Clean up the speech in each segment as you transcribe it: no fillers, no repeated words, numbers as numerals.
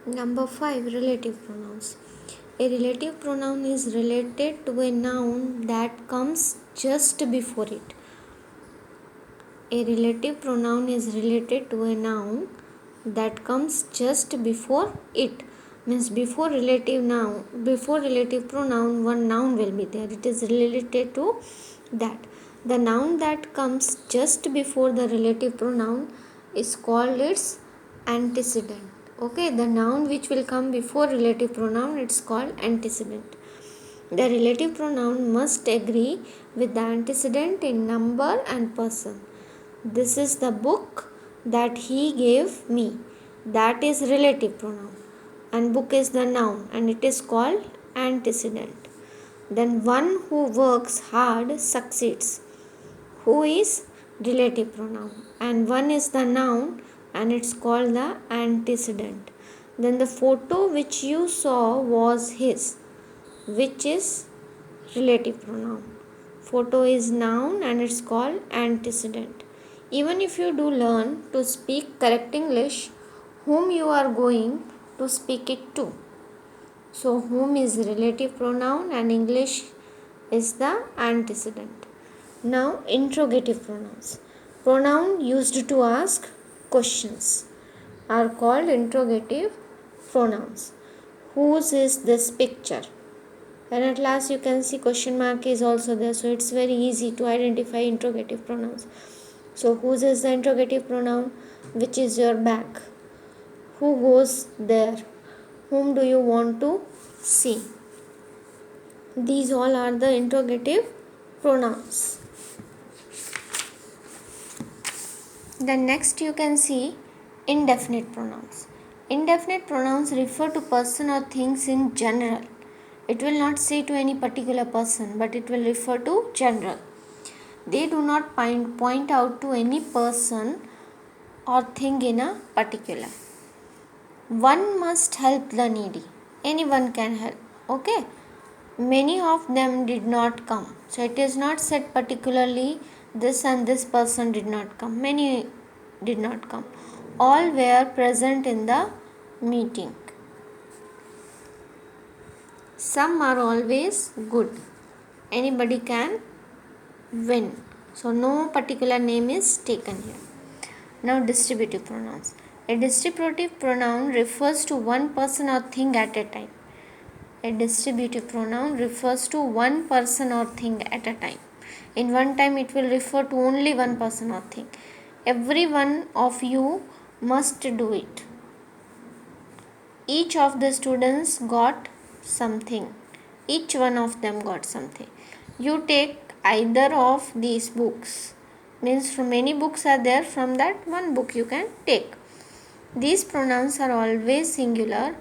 Number 5, relative pronouns. A relative pronoun is related to a noun that comes just before it. A relative pronoun is related to a noun that comes just before it. Means before relative pronoun, one noun will be there. It is related to that. The noun that comes just before the relative pronoun is called its antecedent. Okay, the noun which will come before relative pronoun, it's called antecedent. The relative pronoun must agree with the antecedent in number and person. This is the book that he gave me. That is relative pronoun. And book is the noun and it is called antecedent. Then one who works hard succeeds. Who is relative pronoun. And one is the noun and it's called the antecedent. Then the photo which you saw was his, which is relative pronoun. Photo is noun and it's called antecedent. Even if you do learn to speak correct English, whom you are going to speak it to. So whom is relative pronoun and English is the antecedent. Now interrogative pronouns. Pronoun used to ask questions are called interrogative pronouns. Whose is this picture? And at last you can see question mark is also there, so it's very easy to identify interrogative pronouns. So whose is the interrogative pronoun? Which is your bag? Who goes there? Whom do you want to see? These all are the interrogative pronouns. Then next you can see indefinite pronouns. Indefinite pronouns refer to person or things in general. It will not say to any particular person, but it will refer to general. They do not point out to any person or thing in a particular. One must help the needy. Anyone can help. Okay. Many of them did not come. So it is not said particularly this and this person did not come. Many did not come. All were present in the meeting. Some are always good. Anybody can win. So no particular name is taken here. Now distributive pronouns. A distributive pronoun refers to one person or thing at a time. A distributive pronoun refers to one person or thing at a time. In one time it will refer to only one person or thing. Every one of you must do it. Each of the students got something. Each one of them got something. You take either of these books. Means from many books are there, from that one book you can take. These pronouns are always singular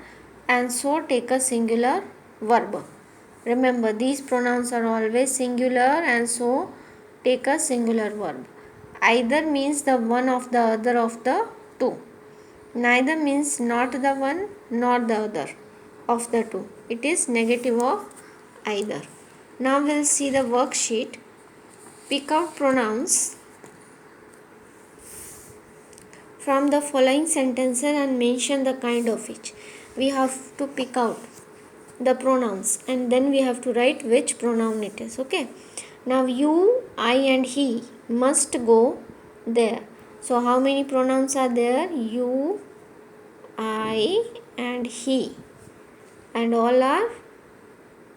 and so take a singular verb. Remember, these pronouns are always singular and so take a singular verb. Either means the one of the other of the two. Neither means not the one nor the other of the two. It is negative of either. Now we'll see the worksheet. Pick out pronouns from the following sentences and mention the kind of each. We have to pick out the pronouns and then we have to write which pronoun it is. Okay. Now you, I and he must go there. So how many pronouns are there? You, I and he. And all are,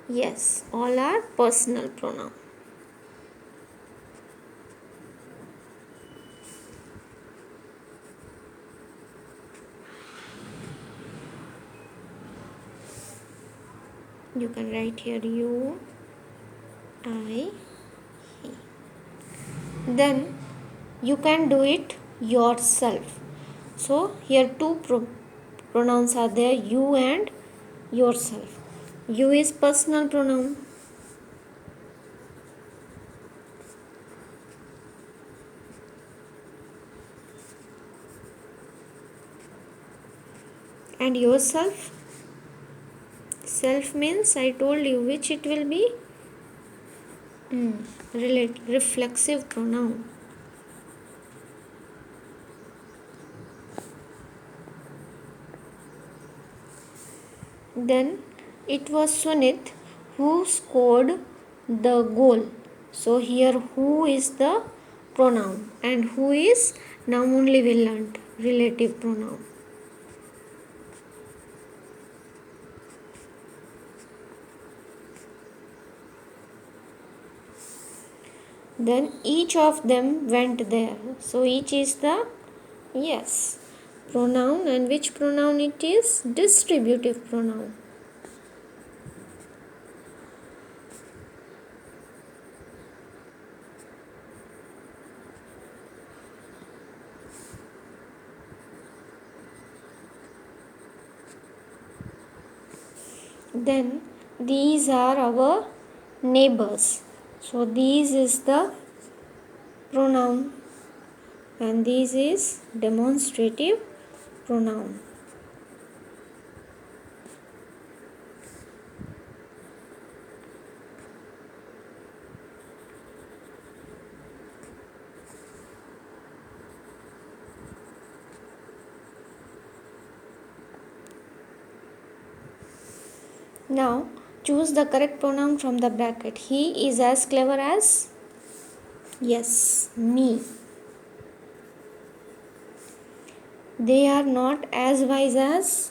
yes, all are personal pronoun. You can write here you, I, he. Then you can do it yourself. So here two pronouns are there, you and yourself. You is personal pronoun. And yourself. Self means I told you which it will be. Reflexive pronoun. Then it was Sunit who scored the goal. So here who is the pronoun and who is now only we learnt relative pronoun. Then each of them went there. So each is the yes pronoun, and which pronoun it is? Distributive pronoun. Then these are our neighbors. So these is the pronoun and this is demonstrative pronoun. Now choose the correct pronoun from the bracket. He is as clever as, yes, me. They are not as wise as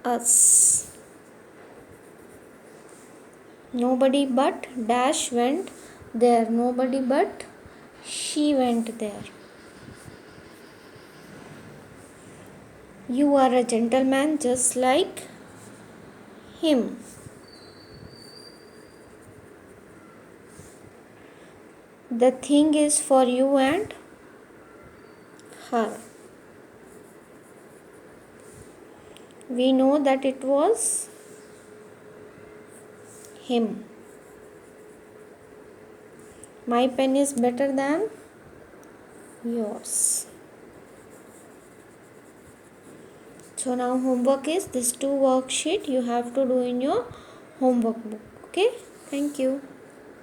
us. Nobody but dash went there. Nobody but she went there. You are a gentleman just like him. The thing is for you and her. We know that it was him. My pen is better than yours. So now homework is this 2 worksheet you have to do in your homework book. Okay, thank you.